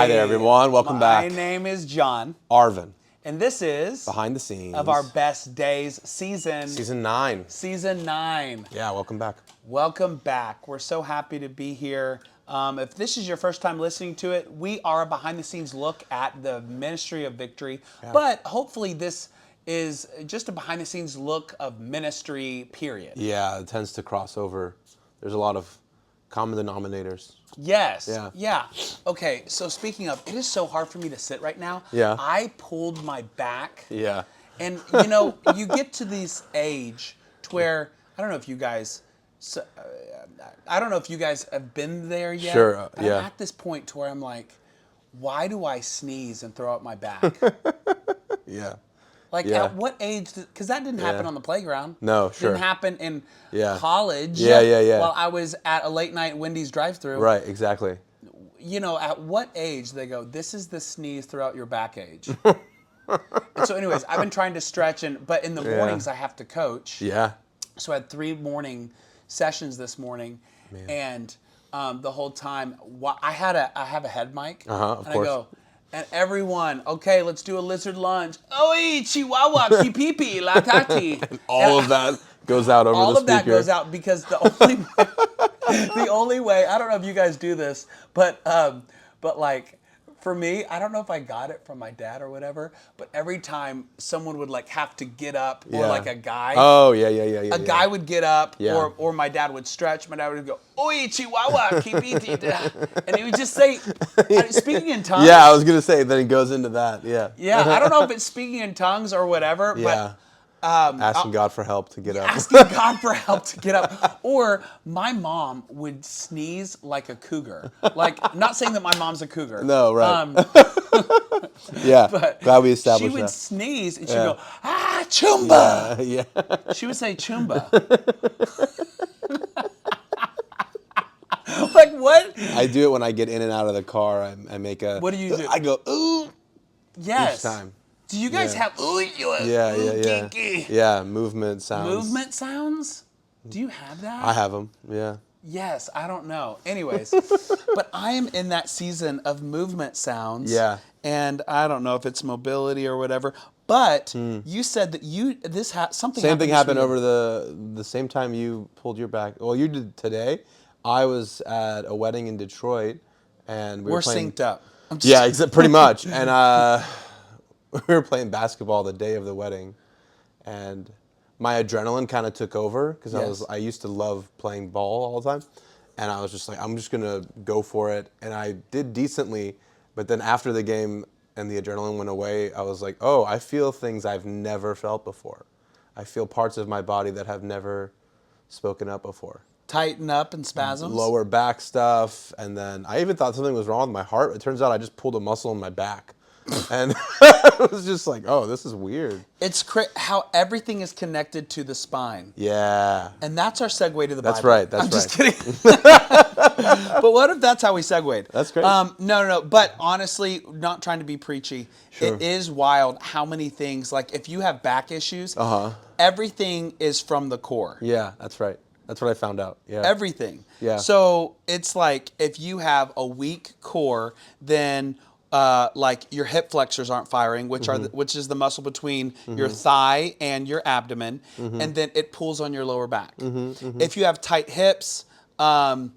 Hi there, everyone. Welcome back. My name is John. Arvin. And this is Behind the scenes of our Best Days season. Season 9. Season 9. Yeah, welcome back. Welcome back. We're so happy to be here. If this is your first time listening to it, we are a behind the scenes look at the ministry of Victory. Yeah. But hopefully this is just a behind the scenes look of ministry, period. Yeah, it tends to cross over. There's a lot of common denominators. Yes. Yeah. Okay, so speaking of, it is so hard for me to sit right now. Yeah. I pulled my back. Yeah. And, you know, you get to this age to where, I don't know if you guys have been there yet. Sure, yeah. I'm at this point to where I'm like, why do I sneeze and throw up my back? Yeah. Like, at what age? Because that didn't happen on the playground. No, sure. Didn't happen in college. Yeah. While I was at a late night Wendy's drive-thru. Right, exactly. You know, at what age they go, this is the sneeze throughout your back age. And so anyways, I've been trying to stretch, but in the mornings I have to coach. Yeah. So I had 3 morning sessions this morning. Man. And the whole time, I have a head mic. Of and course. I go, and everyone, okay, let's do a lizard lunge. Oi, chihuahua, kipipi, la tati. And all of that goes out over the speaker. All of that goes out because the only way, I don't know if you guys do this, but like, for me, I don't know if I got it from my dad or whatever, but every time someone would like have to get up, or like a guy. Oh, yeah. A guy would get up, or my dad would stretch. My dad would go, "Oi, chihuahua, kipiti," and he would just say, speaking in tongues. Yeah, I was gonna say. Then it goes into that. Yeah. Yeah, I don't know if it's speaking in tongues or whatever, but. Asking God for help to get up. Asking God for help to get up. Or my mom would sneeze like a cougar. Like, not saying that my mom's a cougar. No, right. Yeah, but glad we established that. She would sneeze and she'd go, chumba. Yeah. She would say chumba. Like, what? I do it when I get in and out of the car. I make a... What do you do? I go, ooh. Yes. Each time. Do you guys have Yeah, movement sounds. Movement sounds? Do you have that? I have them, yeah. Yes, I don't know. Anyways, but I am in that season of movement sounds. Yeah. And I don't know if it's mobility or whatever, but you said that something Same thing happened over the same time you pulled your back. Well, you did today. I was at a wedding in Detroit, and we were playing, synced up. Yeah, pretty much. And we were playing basketball the day of the wedding, and my adrenaline kind of took over because I used to love playing ball all the time, and I was just like, I'm just gonna go for it, and I did decently, but then after the game and the adrenaline went away, I was like, oh, I feel things I've never felt before. I feel parts of my body that have never spoken up before. Tighten up and spasms? Lower back stuff, and then I even thought something was wrong with my heart. It turns out I just pulled a muscle in my back. And it was just like, oh, this is weird. It's how everything is connected to the spine. Yeah. And that's our segue to the Bible. Bible. That's right. I'm just kidding. But what if that's how we segued? That's great. No. But honestly, not trying to be preachy, Sure. It is wild how many things, like if you have back issues, everything is from the core. Yeah, that's right. That's what I found out. Yeah. Everything. Yeah. So it's like if you have a weak core, then like your hip flexors aren't firing, which is the muscle between your thigh and your abdomen, and then it pulls on your lower back. If you have tight hips, and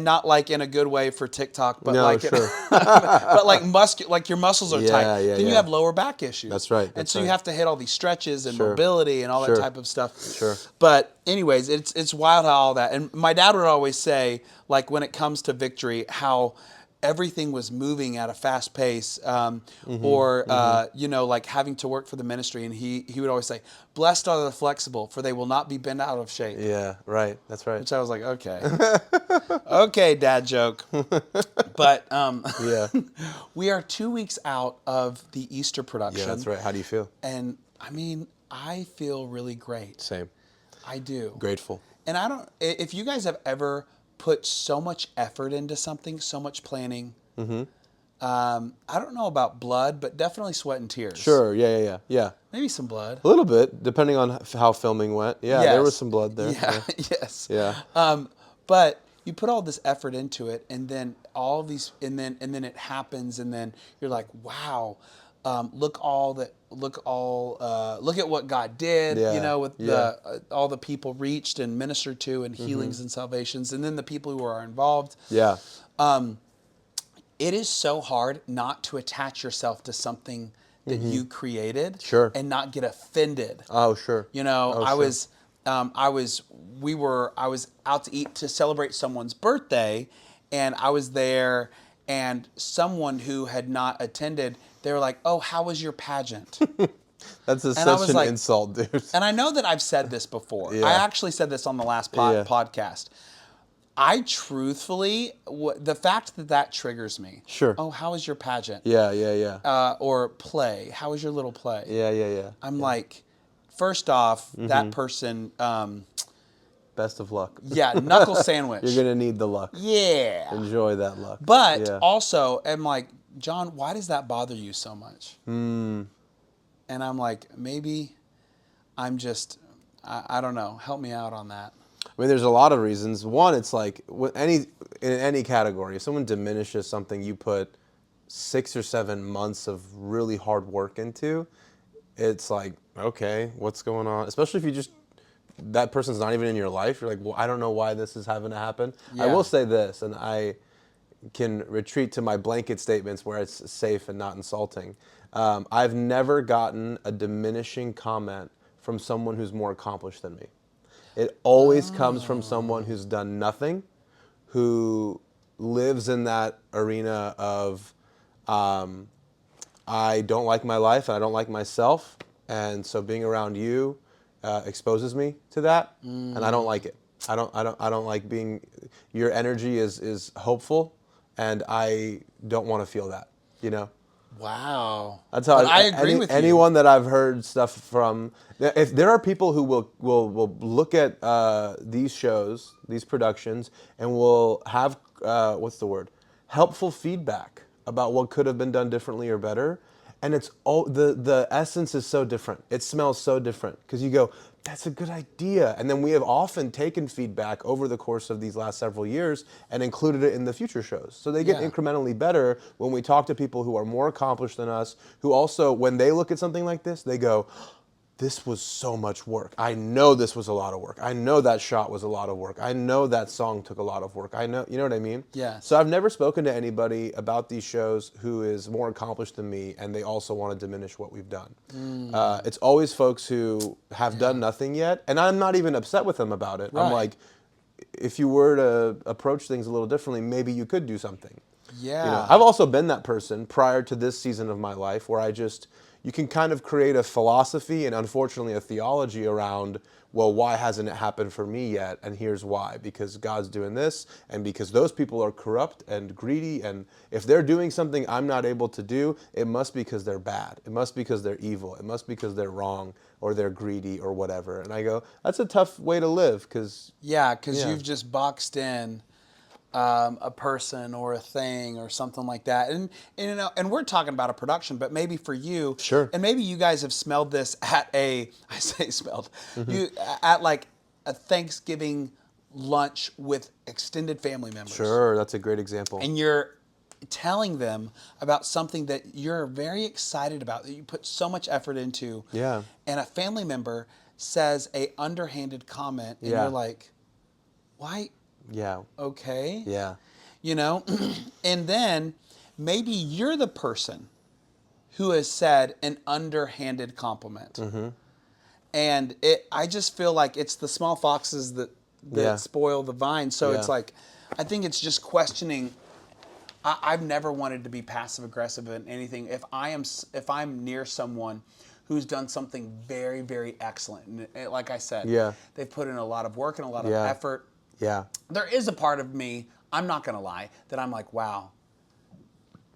not like in a good way for TikTok, but but like your muscles are tight, then you have lower back issues. That's right. And so you have to hit all these stretches and mobility and all that type of stuff. Sure. But anyways, it's wild how all that. And my dad would always say, like when it comes to victory, how everything was moving at a fast pace, you know, like having to work for the ministry. And he would always say, blessed are the flexible, for they will not be bent out of shape. Yeah, right. That's right. Which I was like, okay. Okay, dad joke. But we are 2 weeks out of the Easter production. Yeah, that's right. How do you feel? And I mean, I feel really great. Same. I do. Grateful. And if you guys have ever put so much effort into something, so much planning. I don't know about blood, but definitely sweat and tears. Sure, yeah. Maybe some blood. A little bit, depending on how filming went. Yeah, there was some blood there. Yeah, yes. Yeah. But you put all this effort into it, and then all these, and then it happens, and then you're like, wow, look all that, look at what God did, you Yeah. know, with Yeah. the all the people reached and ministered to, and healings and salvations, and then the people who are involved. Yeah. It is so hard not to attach yourself to something that you created, Sure. and not get offended. Oh, sure. You know, Oh, sure. I was out to eat to celebrate someone's birthday, and I was there, and someone who had not attended, they were like, "Oh, how was your pageant?" That's And I such was an like, insult, dude. and I know that I've said this before. I Yeah. actually said this on the last Yeah. podcast. I truthfully, the fact that that triggers me. Sure. Oh, how was your pageant? Yeah. Yeah. Yeah. Or play. How was your little play? Yeah. Yeah. Yeah. I'm like, first off, that person, Best of luck. yeah, knuckle sandwich. You're gonna need the luck. Yeah. Enjoy that luck. But Yeah. also, I'm like, John, why does that bother you so much? And I'm like, maybe I'm just, I don't know. Help me out on that. I mean, there's a lot of reasons. One, it's like in any category, if someone diminishes something you put 6 or 7 months of really hard work into, it's like, okay, what's going on? Especially if you just, that person's not even in your life. You're like, well, I don't know why this is having to happen. I Yeah. will say this, and I can retreat to my blanket statements where it's safe and not insulting. I've never gotten a diminishing comment from someone who's more accomplished than me. It always comes from someone who's done nothing, who lives in that arena of, I don't like my life and I don't like myself, and so being around you exposes me to that, and I don't like it. I don't like being. Your energy is hopeful, and I don't want to feel that. You know. Wow. That's how But I agree with you. anyone that I've heard stuff from. If there are people who will look at these shows, these productions, and will have what's the word, helpful feedback about what could have been done differently or better, and it's all the essence is so different. It smells so different because you go, that's a good idea, and then we have often taken feedback over the course of these last several years and included it in the future shows. So they get Yeah. incrementally better when we talk to people who are more accomplished than us, who also, when they look at something like this, they go, this was so much work. I know this was a lot of work. I know that shot was a lot of work. I know that song took a lot of work. I know, you know what I mean? Yes. So I've never spoken to anybody about these shows who is more accomplished than me, and they also want to diminish what we've done. It's always folks who have done nothing yet, and I'm not even upset with them about it. Right. I'm like, if you were to approach things a little differently, maybe you could do something. Yeah. You know, I've also been that person prior to this season of my life where you can kind of create a philosophy and unfortunately a theology around, well, why hasn't it happened for me yet? And here's why. Because God's doing this, and because those people are corrupt and greedy, and if they're doing something I'm not able to do, it must be because they're bad. It must be because they're evil. It must be because they're wrong or they're greedy or whatever. And I go, that's a tough way to live because... Yeah, because Yeah. you've just boxed in a person or a thing or something like that, and you know, and we're talking about a production, but maybe for you, Sure. and maybe you guys have smelled this at I say smelled, Mm-hmm. you at like a Thanksgiving lunch with extended family members, Sure, that's a great example. and you're telling them about something that you're very excited about, that you put so much effort into, Yeah. and a family member says a underhanded comment, and Yeah. you're like, why? Yeah. Okay. Yeah. You know, and then maybe you're the person who has said an underhanded compliment. Mm-hmm. And I just feel like it's the small foxes that Yeah. spoil the vine. So it's Yeah. like, I think it's just questioning. I've never wanted to be passive aggressive in anything. If I'm near someone who's done something very, very excellent, and like I said, Yeah. they've put in a lot of work and a lot of Yeah. effort. Yeah. There is a part of me, I'm not going to lie, that I'm like, wow,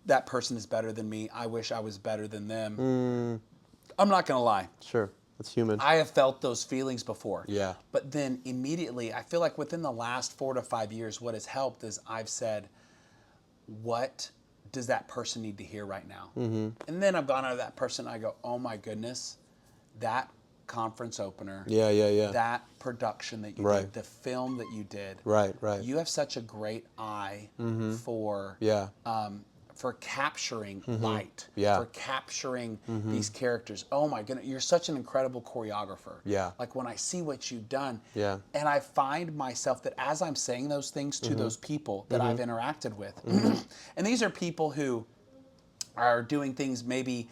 that person is better than me. I wish I was better than them. I'm not going to lie. Sure. That's human. I have felt those feelings before. Yeah. But then immediately, I feel like within the last 4 to 5 years, what has helped is I've said, what does that person need to hear right now? Mm-hmm. And then I've gone out to that person and I go, oh my goodness, that conference opener, Yeah. that production that you Right. did, the film that you did, Right. you have such a great eye for Yeah. for capturing light, Yeah. for capturing these characters. Oh my goodness, you're such an incredible choreographer. Yeah. Like when I see what you've done, Yeah. and I find myself that as I'm saying those things to those people that I've interacted with, and these are people who are doing things maybe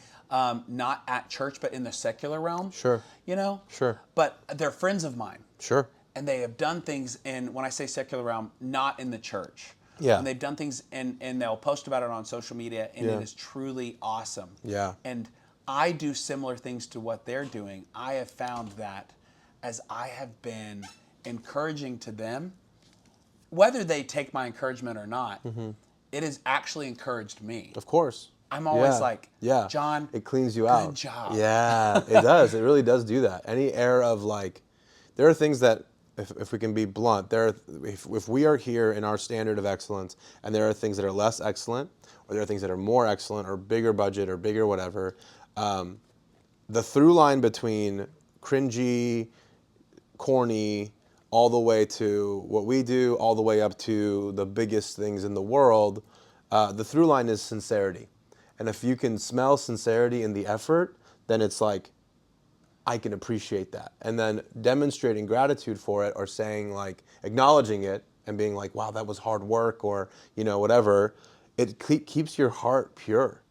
not at church, but in the secular realm. Sure. You know? Sure. But they're friends of mine. Sure. And they have done things in, when I say secular realm, not in the church. Yeah. And they've done things and they'll post about it on social media, and Yeah. it is truly awesome. Yeah. And I do similar things to what they're doing. I have found that as I have been encouraging to them, whether they take my encouragement or not, it has actually encouraged me. Of course. I'm always Yeah. like, Yeah. John, It cleans you good out. job. Yeah, it does. It really does do that. Any air of like, there are things that, if we can be blunt, if we are here in our standard of excellence, and there are things that are less excellent, or there are things that are more excellent, or bigger budget, or bigger whatever, the through line between cringy, corny, all the way to what we do, all the way up to the biggest things in the world, the through line is sincerity. And if you can smell sincerity in the effort, then it's like, I can appreciate that. And then demonstrating gratitude for it, or saying like, acknowledging it and being like, wow, that was hard work, or, whatever, it keeps your heart pure.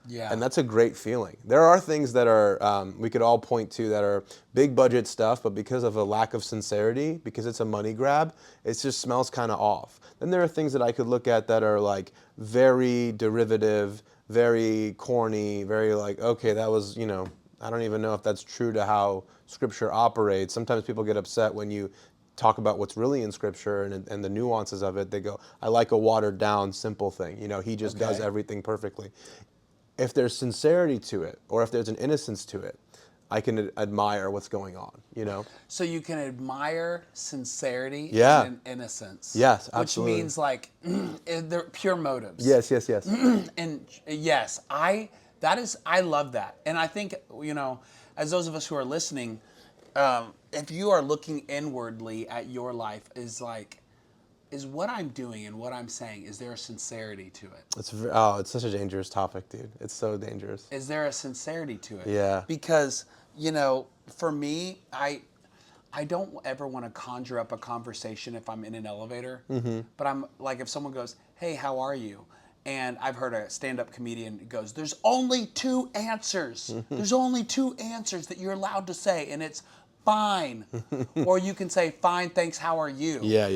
Yeah. And that's a great feeling. There are things that are, we could all point to, that are big budget stuff, but because of a lack of sincerity, because it's a money grab, it just smells kind of off. Then there are things that I could look at that are like very derivative, very corny, very like, okay, that was, I don't even know if that's true to how Scripture operates. Sometimes people get upset when you talk about what's really in Scripture and the nuances of it. They go, I like a watered down, simple thing. He just does everything perfectly. If there's sincerity to it, or if there's an innocence to it, I can admire what's going on, So you can admire sincerity Yeah. and innocence. Yes, absolutely. Which means like they're pure motives. Yes. And yes, I love that. And I think, as those of us who are listening, if you are looking inwardly at your life, is what I'm doing and what I'm saying, is there a sincerity to it? It's such a dangerous topic, dude. It's so dangerous. Is there a sincerity to it? Yeah. Because, for me, I don't ever want to conjure up a conversation if I'm in an elevator. But I'm like, if someone goes, hey, how are you? And I've heard a stand-up comedian goes, there's only two answers. There's only two answers that you're allowed to say, and it's fine. Or you can say, fine, thanks, how are you? Yeah.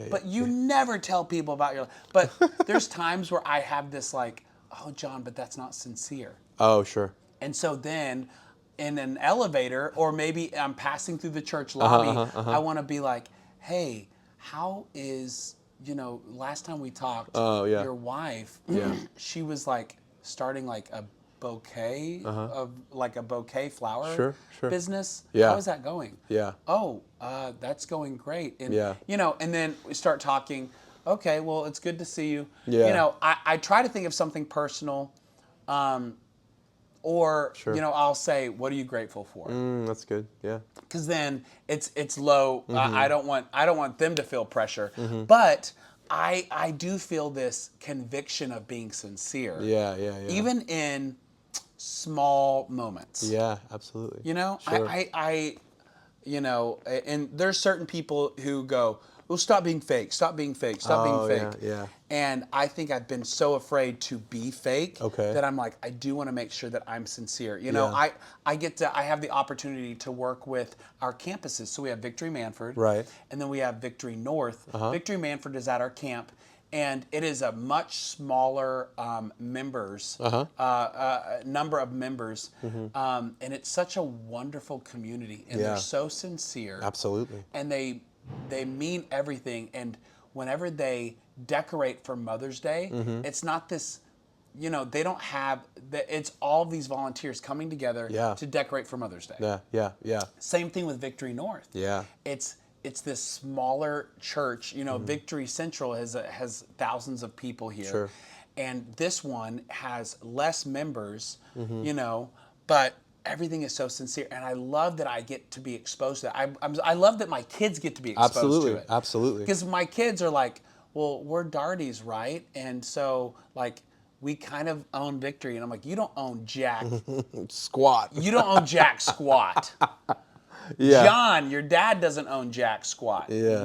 But you never tell people about your life. But there's times where I have this like, oh, John, but that's not sincere. Oh, sure. And so then in an elevator, or maybe I'm passing through the church lobby, I want to be like, hey, how is, last time we talked, your wife, she was like starting like a bouquet of like a bouquet flower business. Yeah. How is that going? Yeah. Oh, that's going great. And, Yeah. and then we start talking. Okay, well, it's good to see you. Yeah. I try to think of something personal, or I'll say, what are you grateful for? That's good. Yeah. Because then it's low. I don't want them to feel pressure, but I do feel this conviction of being sincere. Yeah. Even in small moments. Yeah, absolutely. Sure. And there's certain people who go, well, stop being fake, stop being fake, stop being fake. Yeah. And I think I've been so afraid to be fake Okay. that I'm like, I do want to make sure that I'm sincere. Yeah. I have the opportunity to work with our campuses. So we have Victory Manford. Right. And then we have Victory North. Victory Manford is at our camp. And it is a much smaller number of members, and it's such a wonderful community, and they're so sincere. Absolutely. And they mean everything. And whenever they decorate for Mother's Day, it's not this, they don't have, it's all these volunteers coming together to decorate for Mother's Day. Yeah. Same thing with Victory North. Yeah. It's this smaller church. Victory Central has thousands of people here. Sure. And this one has less members, but everything is so sincere, and I love that I get to be exposed to that. I love that my kids get to be exposed to it. Absolutely. Because my kids are like, well, we're Darties, right? And so like we kind of own victory, and I'm like, you don't own jack. Squat. You don't own jack squat. Yeah. John, your dad doesn't own jack squat. Yeah.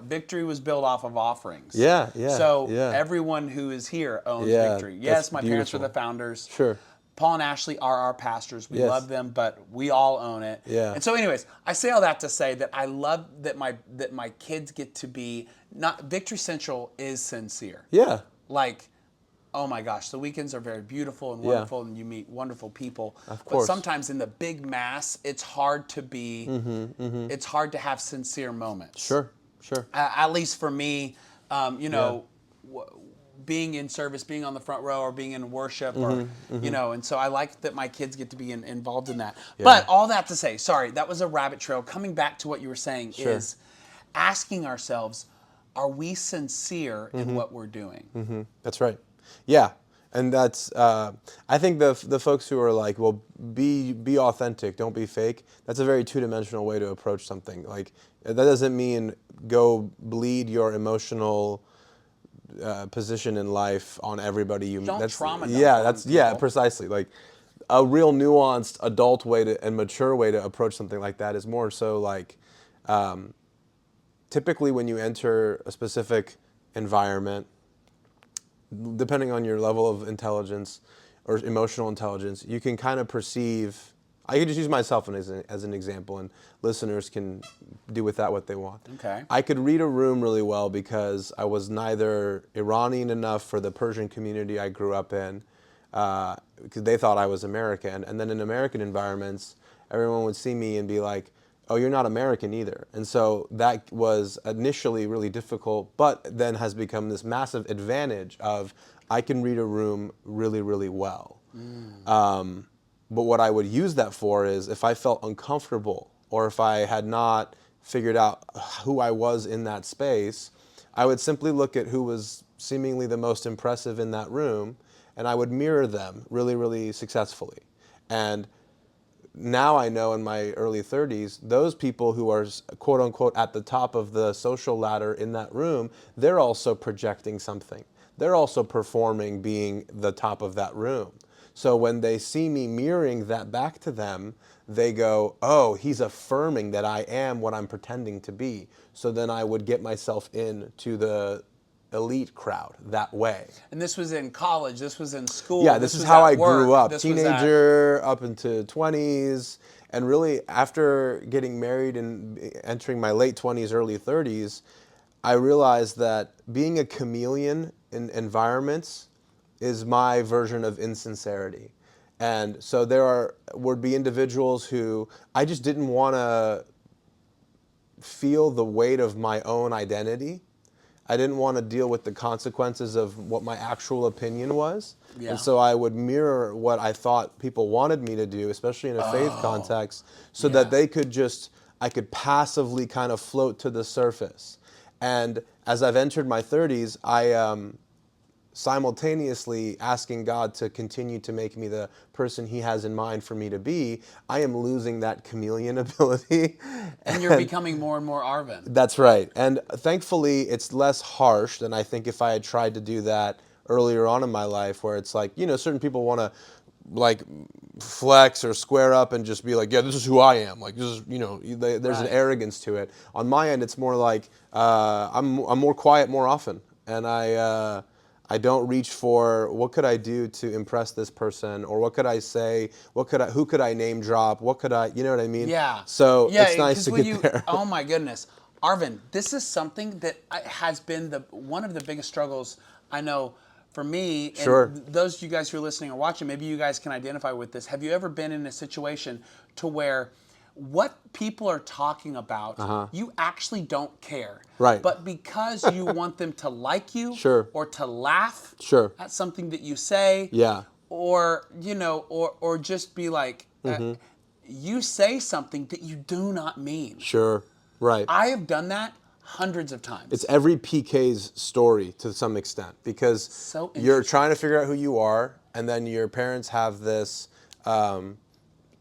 Victory was built off of offerings. Yeah. So yeah. everyone who is here owns Yeah, victory. Yes, that's my parents were beautiful. the founders. Sure. Paul and Ashley are our pastors. We Yes. love them, but we all own it. Yeah. And so, anyways, I say all that to say that I love that my kids get to be not Victory Central is sincere. Yeah. Like, oh my gosh, the weekends are very beautiful and wonderful, and you meet wonderful people. Of course. But sometimes in the big mass, it's hard to be. It's hard to have sincere moments. Sure. At least for me, being in service, being on the front row, or being in worship, or and so I like that my kids get to be involved in that. Yeah. But all that to say, sorry, that was a rabbit trail. Coming back to what you were saying is asking ourselves, are we sincere in what we're doing? That's right. Yeah. And that's, I think the folks who are like, well, be authentic, don't be fake. That's a very two-dimensional way to approach something. Like, that doesn't mean go bleed your emotional position in life on everybody you meet. Don't trauma dump Yeah, on that's people. precisely. Like, a real nuanced adult way to and mature way to approach something like that is more so like, typically when you enter a specific environment, depending on your level of intelligence or emotional intelligence, you can kind of perceive. I can just use myself as an example, and listeners can do with that what they want. Okay. I could read a room really well because I was neither Iranian enough for the Persian community I grew up in, because they thought I was American. And then in American environments, everyone would see me and be like, oh, you're not American either. And so that was initially really difficult, but then has become this massive advantage of I can read a room really, really well. But what I would use that for is if I felt uncomfortable or if I had not figured out who I was in that space, I would simply look at who was seemingly the most impressive in that room, and I would mirror them really, really successfully. And now I know in my early 30s, those people who are quote unquote at the top of the social ladder in that room, they're also projecting something. They're also performing being the top of that room. So when they see me mirroring that back to them, they go, oh, he's affirming that I am what I'm pretending to be. So then I would get myself into the elite crowd that way. And this was in college, this was in school. Yeah, this is how I grew up. Teenager up into 20s. And really, after getting married and entering my late 20s, early 30s, I realized that being a chameleon in environments is my version of insincerity. And so would be individuals who I just didn't want to feel the weight of my own identity. I didn't want to deal with the consequences of what my actual opinion was. Yeah. And so I would mirror what I thought people wanted me to do, especially in a faith context, so that I could passively kind of float to the surface. And as I've entered my 30s, I simultaneously asking God to continue to make me the person He has in mind for me to be, I am losing that chameleon ability. And you're becoming more and more Arvin. That's right. And thankfully, it's less harsh than I think if I had tried to do that earlier on in my life, where it's like, certain people want to like flex or square up and just be like, yeah, this is who I am. Like, this is, there's an arrogance to it. On my end, it's more like I'm more quiet more often, and I don't reach for what could I do to impress this person, or what could I say, who could I name drop, what could I, you know what I mean? Yeah. So it's nice to get there. Oh my goodness, Arvin, this is something that has been one of the biggest struggles I know for me. Sure. And those of you guys who are listening or watching, maybe you guys can identify with this. Have you ever been in a situation to where what people are talking about, you actually don't care. Right. But because you want them to like you, Sure. or to laugh Sure. at something that you say, Yeah. or or just be like, you say something that you do not mean. Sure. Right. I have done that hundreds of times. It's every PK's story to some extent, because So you're trying to figure out who you are, and then your parents have this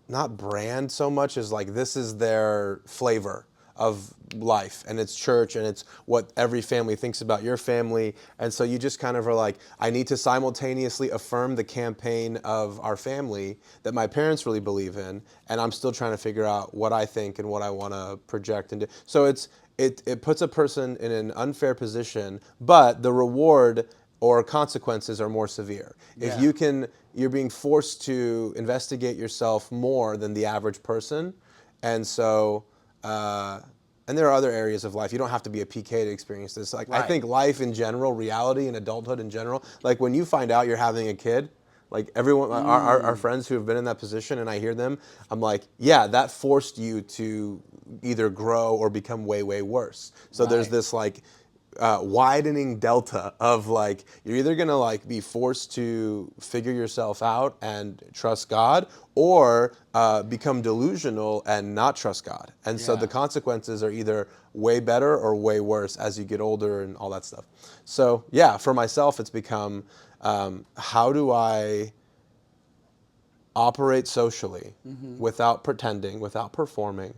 not brand so much as like this is their flavor of life, and it's church, and it's what every family thinks about your family. And so you just kind of are like, I need to simultaneously affirm the campaign of our family that my parents really believe in, and I'm still trying to figure out what I think and what I want to project and do. So it puts a person in an unfair position, but the reward or consequences are more severe. If Yeah. you're being forced to investigate yourself more than the average person, and so, and there are other areas of life. You don't have to be a PK to experience this. Like I Right. think life in general, reality and adulthood in general, like when you find out you're having a kid, like everyone, our friends who have been in that position, and I hear them, I'm like, yeah, that forced you to either grow or become way, way worse. So there's Right. this like widening delta of like you're either gonna like be forced to figure yourself out and trust God, or become delusional and not trust God. And so Yeah. the consequences are either way better or way worse as you get older and all that stuff. So yeah, for myself, it's become how do I operate socially without pretending, without performing.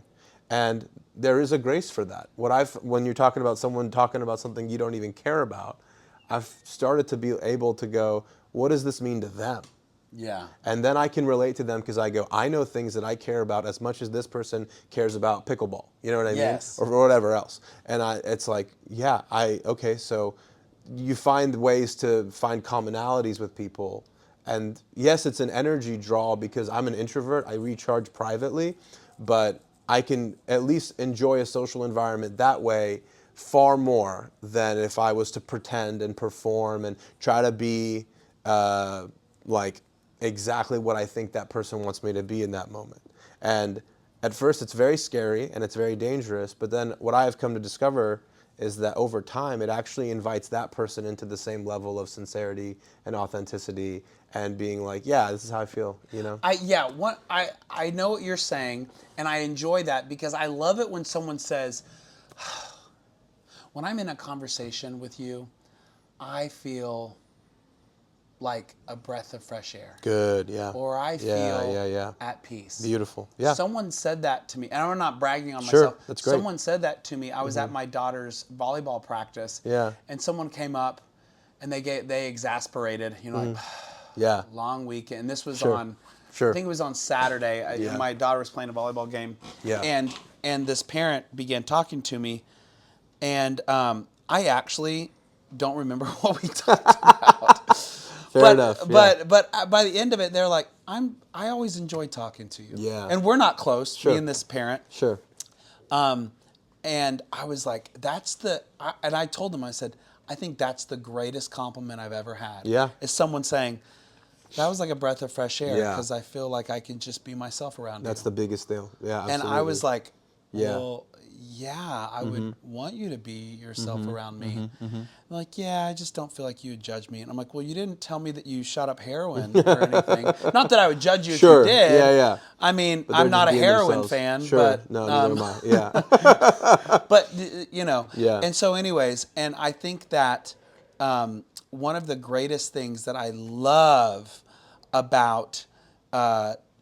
And there is a grace for that. When you're talking about someone talking about something you don't even care about, I've started to be able to go, what does this mean to them? Yeah. And then I can relate to them because I go, I know things that I care about as much as this person cares about pickleball. You know what I mean? Yes. Or whatever else. And it's like, yeah, okay, so you find ways to find commonalities with people. And yes, it's an energy draw because I'm an introvert. I recharge privately, but I can at least enjoy a social environment that way far more than if I was to pretend and perform and try to be like exactly what I think that person wants me to be in that moment. And at first it's very scary and it's very dangerous, but then what I have come to discover is that over time it actually invites that person into the same level of sincerity and authenticity and being like, yeah, this is how I feel, you know? I know what you're saying, and I enjoy that because I love it when someone says, when I'm in a conversation with you, I feel like a breath of fresh air. Good, yeah. Or I Yeah, feel yeah, yeah. at peace. Beautiful. Yeah. Someone said that to me, and I'm not bragging on Sure, myself. that's great. Someone said that to me. I was at my daughter's volleyball practice, Yeah. and someone came up, and they exasperated, like Yeah. long weekend. And this was Sure. on, Sure. I think it was on Saturday. Yeah. My daughter was playing a volleyball game, Yeah. and this parent began talking to me, and I actually don't remember what we talked about. Fair enough. Yeah. But by the end of it, they're like, I always enjoy talking to you. Yeah. And we're not close, Sure. me and this parent. Sure. And I was like, and I told them, I said, I think that's the greatest compliment I've ever had. Yeah. Is someone saying, that was like a breath of fresh air Yeah. because I feel like I can just be myself around That's you. the biggest deal. Yeah, absolutely. And I was like, Yeah. well, yeah, I would want you to be yourself around me. They're like, yeah, I just don't feel like you would judge me. And I'm like, well, you didn't tell me that you shot up heroin or anything. Not that I would judge you Sure. if you did. Yeah, yeah. I mean, But they're I'm not a just being heroin themselves. fan, Sure. but No, neither am I. Yeah. but Yeah. And so, anyways, and I think that one of the greatest things that I love about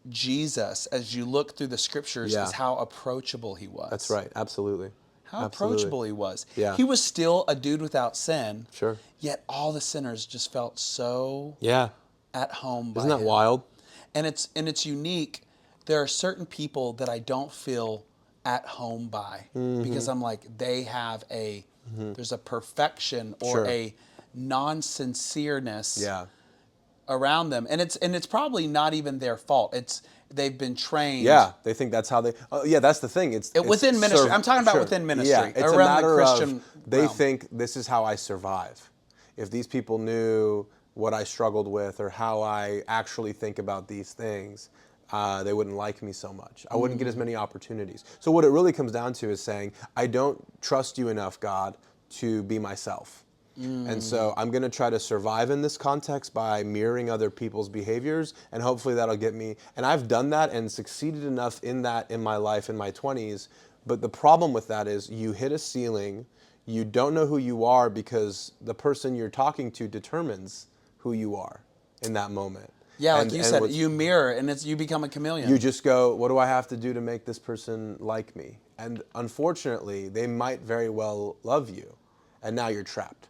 Jesus, as you look through the scriptures, Yeah. is how approachable he was. That's right. Absolutely. How Absolutely. approachable he was. Yeah. He was still a dude without sin. Sure. Yet all the sinners just felt so Yeah. at home by Isn't that him. wild? And it's unique. There are certain people that I don't feel at home by because I'm like, they have there's a perfection or Sure. a non-sincereness Yeah. around them, and it's probably not even their fault. They've been trained. Yeah, they think that's how they. Yeah, that's the thing. It's within ministry. I'm talking about within ministry, Yeah, it's around a matter the Christian of they realm. think this is how I survive. If these people knew what I struggled with or how I actually think about these things, they wouldn't like me so much. I wouldn't get as many opportunities. So what it really comes down to is saying, I don't trust you enough, God, to be myself. And so I'm going to try to survive in this context by mirroring other people's behaviors, and hopefully that'll get me. And I've done that and succeeded enough in that in my life in my 20s. But the problem with that is you hit a ceiling, you don't know who you are because the person you're talking to determines who you are in that moment. Yeah, like you said, what's, you mirror, and you become a chameleon. you just go, what do I have to do to make this person like me? And unfortunately, they might very well love you, and now you're trapped.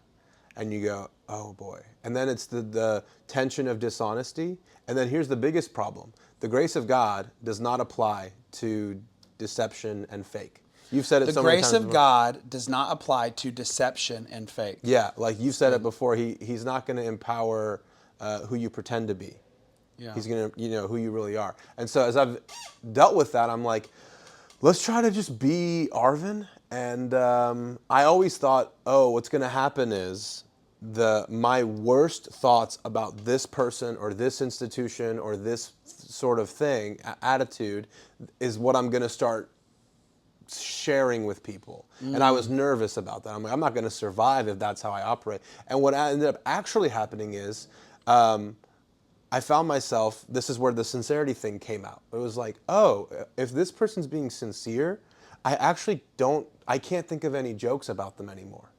And you go, oh boy. And then it's the tension of dishonesty. And then here's the biggest problem. The grace of God does not apply to deception and fake. You've said it The so many grace times of before. God does not apply to deception and fake. Yeah, like you said it before, he's not going to empower who you pretend to be. Yeah. He's going to, who you really are. And so as I've dealt with that, I'm like, let's try to just be Arvin. And I always thought, oh, what's going to happen is my worst thoughts about this person or this institution or this sort of thing, attitude, is what I'm going to start sharing with people. And I was nervous about that. I'm like, I'm not going to survive if that's how I operate. And what ended up actually happening is I found myself, this is where the sincerity thing came out. It was like, oh, if this person's being sincere, I can't think of any jokes about them anymore.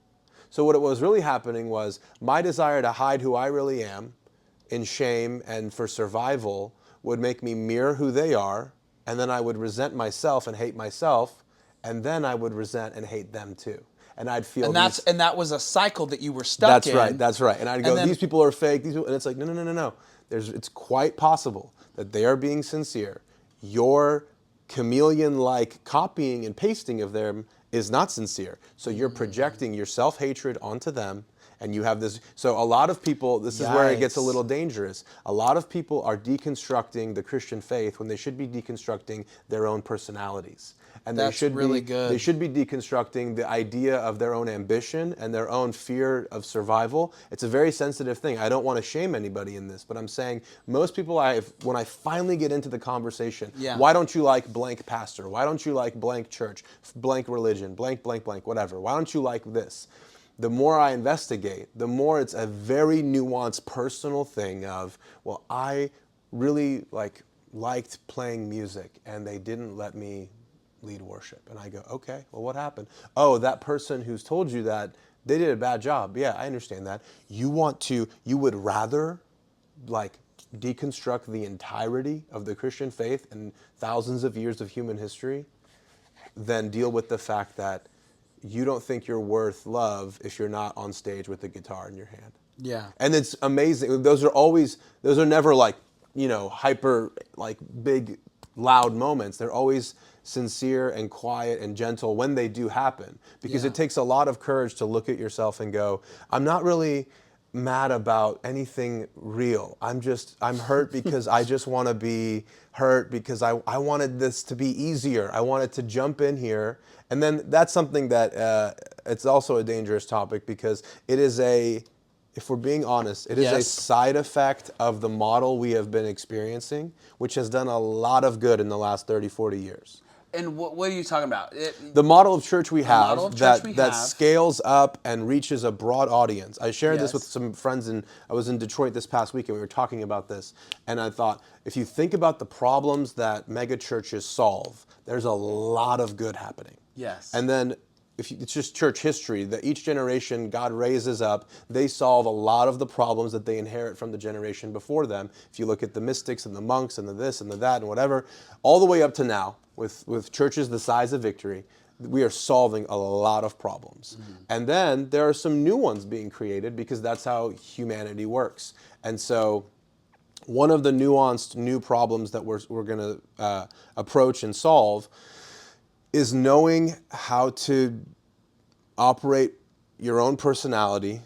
So what was really happening was my desire to hide who I really am in shame and for survival would make me mirror who they are, and then I would resent myself and hate myself, and then I would resent and hate them too. And I'd feel And that was a cycle that you were stuck in. That's right. And I'd go, these people are fake, and it's like, no. It's quite possible that they are being sincere. Your chameleon-like copying and pasting of them is not sincere. So you're projecting your self-hatred onto them, and you have this. So a lot of people, this is where it gets a little dangerous. A lot of people are deconstructing the Christian faith when they should be deconstructing their own personalities. And That's really good. They should be deconstructing the idea of their own ambition and their own fear of survival. It's a very sensitive thing. I don't want to shame anybody in this, but I'm saying most people, when I finally get into the conversation, why don't you like blank pastor? Why don't you like blank church, blank religion, blank, whatever? Why don't you like this? The more I investigate, the more it's a very nuanced personal thing of, well, I really liked playing music and they didn't let me lead worship. And I go, okay, well, what happened? Oh, that person who's told you that, they did a bad job. Yeah, I understand that. You would rather deconstruct the entirety of the Christian faith and thousands of years of human history than deal with the fact that you don't think you're worth love if you're not on stage with a guitar in your hand. Yeah. And it's amazing. Those are never hyper, big, loud moments. They're always sincere and quiet and gentle when they do happen, because it takes a lot of courage to look at yourself and go, I'm not really mad about anything real. I'm hurt because I just want to be hurt because I wanted this to be easier. I wanted to jump in here. And then that's something that it's also a dangerous topic, because it is if we're being honest, it is a side effect of the model we have been experiencing, which has done a lot of good in the last 30, 40 years. And what are you talking about? The model of church we have that scales up and reaches a broad audience. I shared this with some friends, and I was in Detroit this past week, and we were talking about this. And I thought, if you think about the problems that mega churches solve, there's a lot of good happening. Yes. And then it's just church history that each generation God raises up, they solve a lot of the problems that they inherit from the generation before them. If you look at the mystics and the monks and the this and the that and whatever, all the way up to now, with churches the size of Victory, we are solving a lot of problems. Mm-hmm. And then there are some new ones being created, because that's how humanity works. And so one of the nuanced new problems that we're going to approach and solve is knowing how to operate your own personality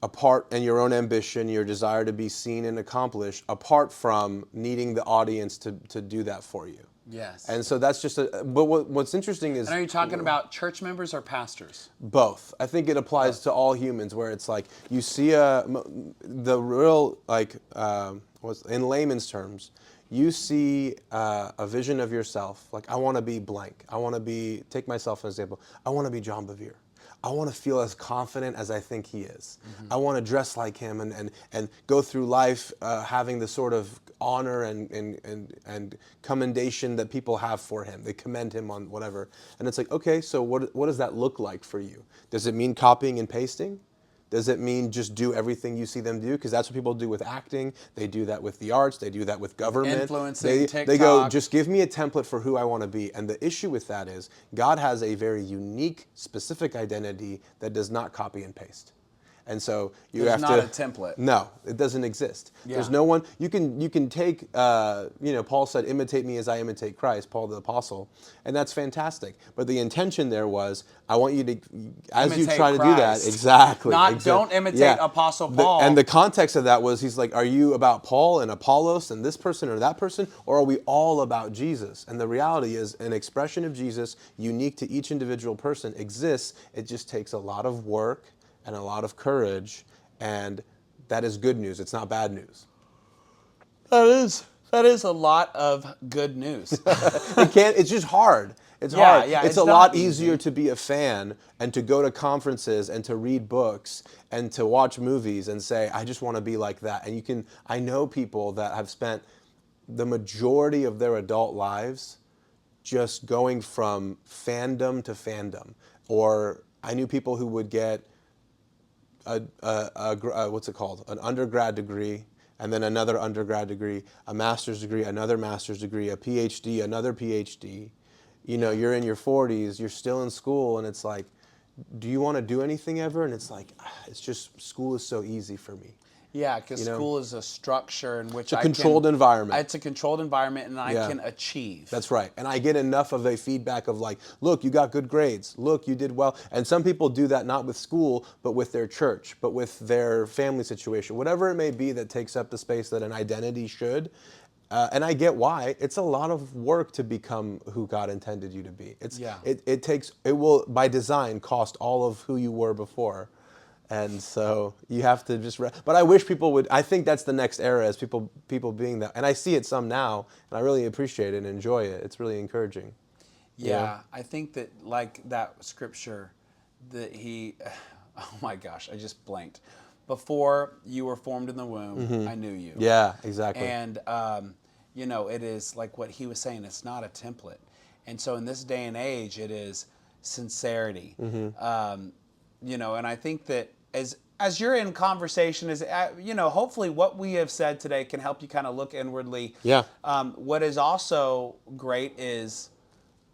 apart, and your own ambition, your desire to be seen and accomplished, apart from needing the audience to do that for you. Yes. And so that's just but what's interesting is... And are you talking about church members or pastors? Both. I think it applies to all humans, where it's like you see the real, in layman's terms, you see a vision of yourself. Like, I want to be blank. Take myself as an example. I want to be John Bevere. I want to feel as confident as I think he is. Mm-hmm. I want to dress like him and go through life having the sort of honor and commendation that people have for him. They commend him on whatever. And it's like, okay, so what does that look like for you? Does it mean copying and pasting? Does it mean just do everything you see them do? Because that's what people do with acting. They do that with the arts. They do that with government. Influencing, They go, TikTok. just give me a template for who I want to be. And the issue with that is God has a very unique, specific identity that does not copy and paste. And so There's have not to. a template. No, it doesn't exist. Yeah. There's no one. You can take. Paul said, "Imitate me as I imitate Christ." Paul the apostle, and that's fantastic. But the intention there was, I want you to, as Imitate you try to do that, Christ. exactly. Don't imitate Apostle Paul. And the context of that was, he's like, are you about Paul and Apollos and this person or that person, or are we all about Jesus? And the reality is, an expression of Jesus, unique to each individual person, exists. It just takes a lot of work and a lot of courage, and that is good news. It's not bad news. That is a lot of good news. It's just hard. It's hard. Yeah, it's a lot easier to be a fan and to go to conferences and to read books and to watch movies and say, I just want to be like that. And I know people that have spent the majority of their adult lives just going from fandom to fandom. Or I knew people who would get what's it called? An undergrad degree, and then another undergrad degree, a master's degree, another master's degree, a PhD, another PhD. You're in your 40s, you're still in school, and it's like, do you want to do anything ever? And it's like, it's just, school is so easy for me. Yeah, because school is a structure in which it's a controlled environment. It's a controlled environment, and I can achieve. That's right. And I get enough of a feedback of like, look, you got good grades. Look, you did well. And some people do that not with school, but with their church, but with their family situation, whatever it may be that takes up the space that an identity should. And I get why. It's a lot of work to become who God intended you to be. It will, by design, cost all of who you were before. And so you have to just, but I wish people would, I think that's the next era, is people being that. And I see it some now, and I really appreciate it and enjoy it. It's really encouraging. Yeah, I think that, like that scripture that oh my gosh, I just blanked. Before you were formed in the womb, I knew you. Yeah, exactly. And, it is like what he was saying, it's not a template. And so in this day and age, it is sincerity. And I think that as you're in conversation, hopefully what we have said today can help you kind of look inwardly. Yeah. What is also great is,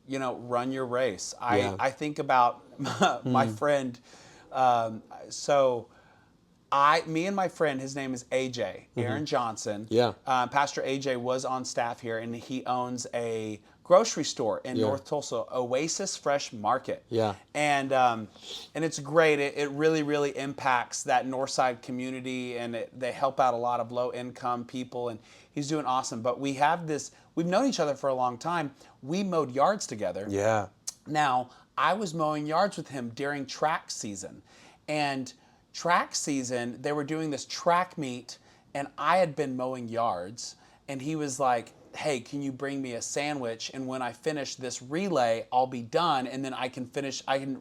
run your race. I think about my friend. Me and my friend, his name is AJ, Aaron Johnson. Yeah. Pastor AJ was on staff here, and he owns a grocery store in North Tulsa, Oasis Fresh Market. Yeah. And it's great. It really, really impacts that Northside community, and they help out a lot of low-income people, and he's doing awesome. But we've known each other for a long time. We mowed yards together. Yeah. Now, I was mowing yards with him during track season. And track season, they were doing this track meet, and I had been mowing yards, and he was like, hey, can you bring me a sandwich? And when I finish this relay, I'll be done, and then I can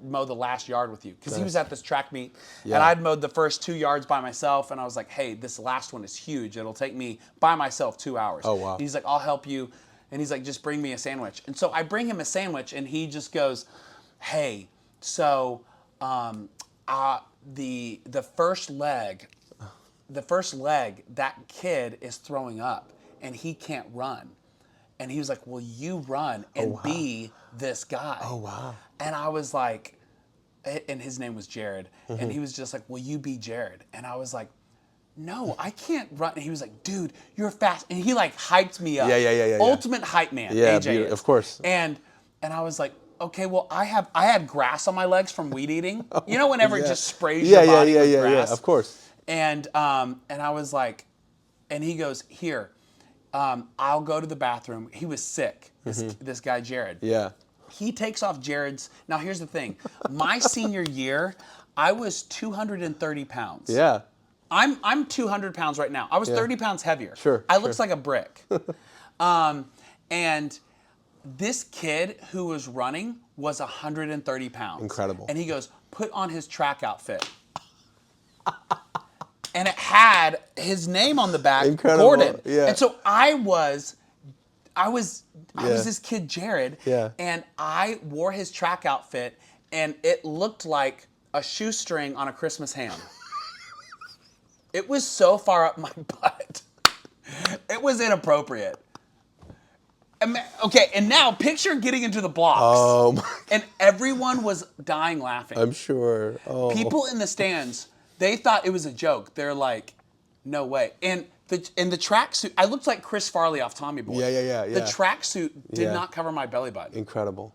mow the last yard with you. Because he was at this track meet, and I'd mowed the first 2 yards by myself, and I was like, hey, this last one is huge. It'll take me by myself 2 hours. Oh, wow. And he's like, I'll help you. And he's like, just bring me a sandwich. And so I bring him a sandwich, and he just goes, hey, so the first leg, that kid is throwing up, and he can't run. And he was like, well, you run and be this guy. Oh, wow. And I was like, and his name was Jared. And he was just like, will you be Jared? And I was like, no, I can't run. And he was like, dude, you're fast. And he like hyped me up. Yeah. Ultimate hype man, Yeah, AJ is. of course. And I was like, okay, well, I had grass on my legs from weed eating. You know, whenever it just sprays your body with grass. Yeah, of course. And I was like, and he goes, here, I'll go to the bathroom. He was sick, this guy Jared. Yeah. He takes off Jared's. Now, here's the thing. My senior year, I was 230 pounds. Yeah. I'm 200 pounds right now. I was 30 pounds heavier. Sure. I looked like a brick. And this kid who was running was 130 pounds. Incredible. And he goes, put on his track outfit. And it had his name on the back, Incredible. Gordon. Yeah. And so I was this kid, Jared. Yeah. And I wore his track outfit, and it looked like a shoestring on a Christmas ham. It was so far up my butt. It was inappropriate. Okay, and now picture getting into the blocks. Oh my. And everyone was dying laughing. I'm sure. Oh. People in the stands, they thought it was a joke. They're like, no way. And the tracksuit, I looked like Chris Farley off Tommy Boy. Yeah. The tracksuit did Yeah. not cover my belly button. Incredible.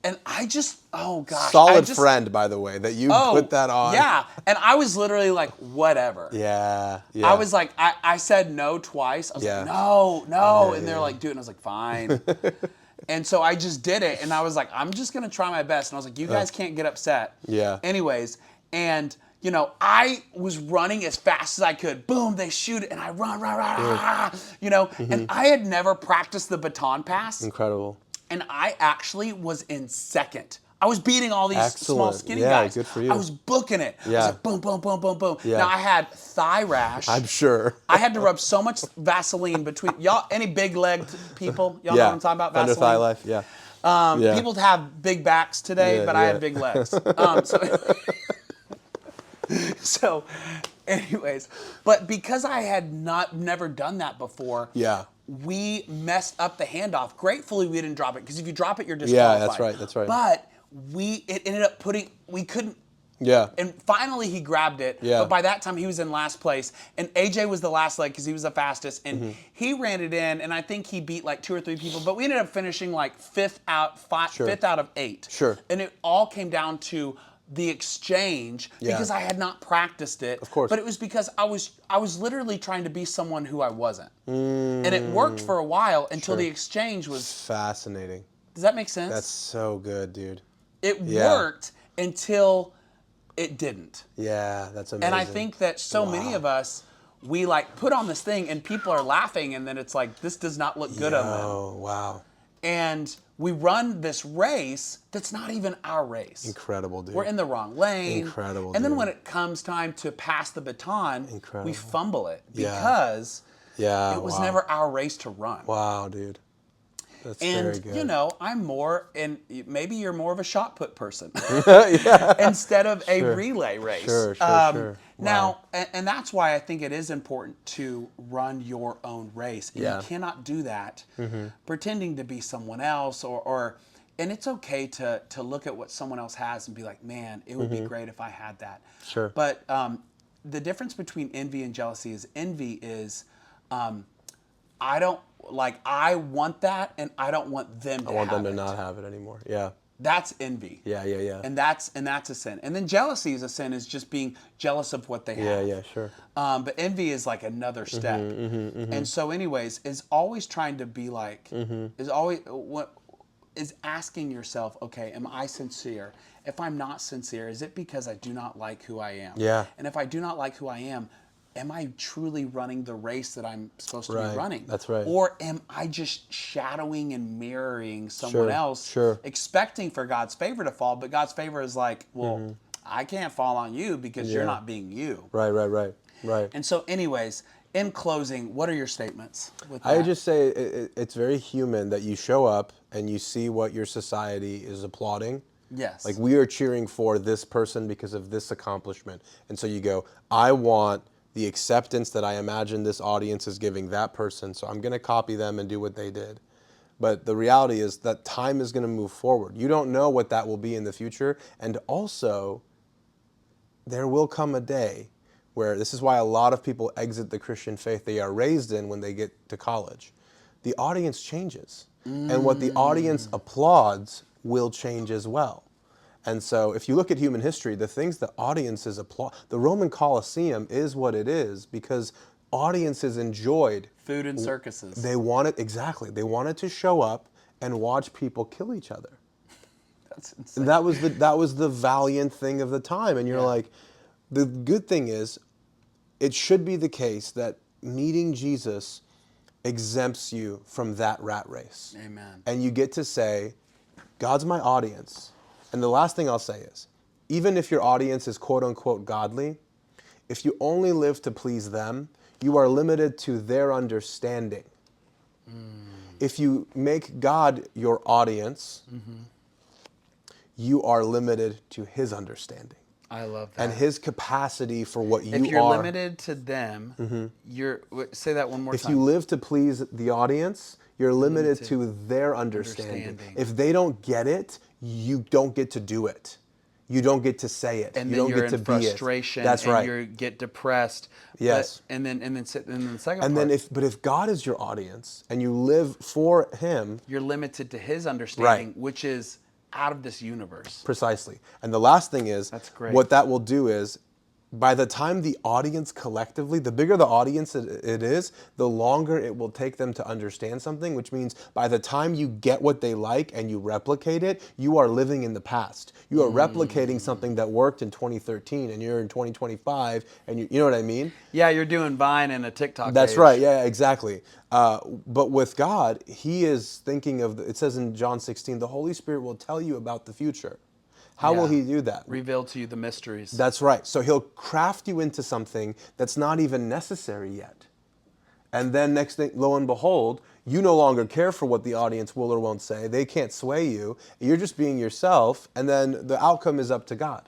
And I just, oh gosh. Solid friend, by the way, that you put that on. Yeah. And I was literally like, whatever. Yeah. I was like, I said no twice. I was like, no. Yeah, and they're like, do it. And I was like, fine. And so I just did it. And I was like, I'm just going to try my best. And I was like, you guys can't get upset. Yeah. Anyways. And, you know, I was running as fast as I could. Boom, they shoot it. And I run, you know. And I had never practiced the baton pass. Incredible. And I actually was in second. I was beating all these small, skinny guys. Good for you. I was booking it. Yeah. I was like, boom, boom, boom, boom, boom. Yeah. Now, I had thigh rash. I'm sure. I had to rub so much Vaseline between... Y'all, any big-legged people? Y'all know what I'm talking about? Thunder Vaseline? thigh life, yeah. People have big backs today, but I had big legs. So, anyways. But because I had never done that before... Yeah. We messed up the handoff. Gratefully, we didn't drop it, because if you drop it, you're disqualified. Yeah, that's right. But it ended up we couldn't. Yeah. And finally, he grabbed it. Yeah. But by that time, he was in last place. And AJ was the last leg because he was the fastest. And he ran it in, and I think he beat like 2 or 3 people. But we ended up finishing like fifth out of 8. Sure. And it all came down to the exchange, because I had not practiced it. Of course. But it was because I was literally trying to be someone who I wasn't. And it worked for a while until the exchange was... Fascinating. Does that make sense? That's so good, dude. It worked until it didn't. Yeah, that's amazing. And I think that so many of us, we like put on this thing and people are laughing, and then it's like, this does not look good on them. Oh, wow. And we run this race that's not even our race. Incredible, dude. We're in the wrong lane. Incredible, And then dude. when it comes time to pass the baton, we fumble it because it was never our race to run. Wow, dude. That's very good. And, you know, I'm more, and maybe you're more of a shot put person Yeah. instead of a relay race. Sure. Wow. Now, and that's why I think it is important to run your own race. And you cannot do that pretending to be someone else and it's okay to look at what someone else has and be like, man, it would be great if I had that. Sure. But the difference between envy and jealousy is I want that, and I don't want them to have it. I want them to not have it anymore. Yeah. That's envy. Yeah. And that's a sin. And then jealousy is a sin, is just being jealous of what they have. Yeah, sure. But envy is like another step. And so anyways, is always trying to be like, is asking yourself, okay, am I sincere? If I'm not sincere, is it because I do not like who I am? Yeah. And if I do not like who I am I truly running the race that I'm supposed to be running? That's right. Or am I just shadowing and mirroring someone else, expecting for God's favor to fall, but God's favor is like, well, I can't fall on you because you're not being you. Right. And so anyways, in closing, what are your statements with that? I would just say it's very human that you show up and you see what your society is applauding. Yes. Like, we are cheering for this person because of this accomplishment. And so you go, I want the acceptance that I imagine this audience is giving that person, so I'm going to copy them and do what they did. But the reality is that time is going to move forward. You don't know what that will be in the future. And also, there will come a day where, this is why a lot of people exit the Christian faith they are raised in when they get to college. The audience changes. And what the audience applauds will change as well. And so if you look at human history, the things that audiences applaud, the Roman Colosseum is what it is because audiences enjoyed food and circuses. They wanted to show up and watch people kill each other. That's insane. That was the valiant thing of the time. And you're like, the good thing is, it should be the case that meeting Jesus exempts you from that rat race. Amen. And you get to say, God's my audience. And the last thing I'll say is, even if your audience is quote unquote godly, if you only live to please them, you are limited to their understanding. If you make God your audience, you are limited to his understanding. I love that. and his capacity for what you are. If you're limited to them, say that one more If time. you live to please the audience, you're limited to their understanding. If they don't get it, you don't get to do it. You don't get to say it. And you then don't you're get to in be frustration. it. That's and right. You get depressed. Yes. And then the second And part. then if God is your audience and you live for him, you're limited to his understanding, which is out of this universe. Precisely. And the last thing is, That's great. what that will do is, by the time the audience collectively, the bigger the audience it is, the longer it will take them to understand something, which means by the time you get what they like and you replicate it, you are living in the past. You are replicating something that worked in 2013 and you're in 2025 and you know what I mean? Yeah, you're doing Vine and a TikTok That's page. right. Yeah, exactly. But with God, he is thinking of, it says in John 16, the Holy Spirit will tell you about the future. How will he do that? Reveal to you the mysteries. That's right. So he'll craft you into something that's not even necessary yet. And then next thing, lo and behold, you no longer care for what the audience will or won't say. They can't sway you. You're just being yourself. And then the outcome is up to God.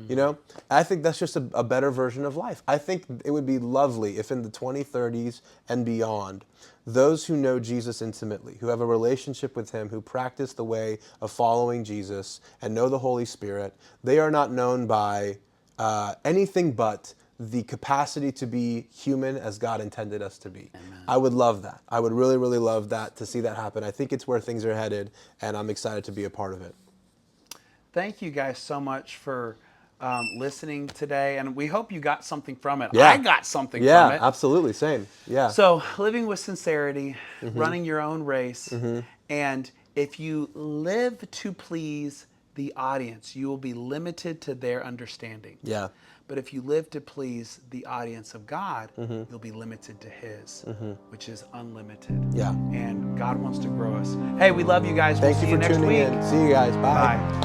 You know, I think that's just a better version of life. I think it would be lovely if in the 2030s and beyond, those who know Jesus intimately, who have a relationship with him, who practice the way of following Jesus and know the Holy Spirit, they are not known by anything but the capacity to be human as God intended us to be. Amen. I would love that. I would really, really love that, to see that happen. I think it's where things are headed, and I'm excited to be a part of it. Thank you guys so much for listening today, and we hope you got something from it. Yeah. I got something from it. Yeah, absolutely. Same. Yeah. So, living with sincerity, running your own race, and if you live to please the audience, you will be limited to their understanding. Yeah. But if you live to please the audience of God, you'll be limited to his, which is unlimited. Yeah. And God wants to grow us. Hey, we love you guys. Thank we'll you for see you next tuning week. in. See you guys. Bye. Bye.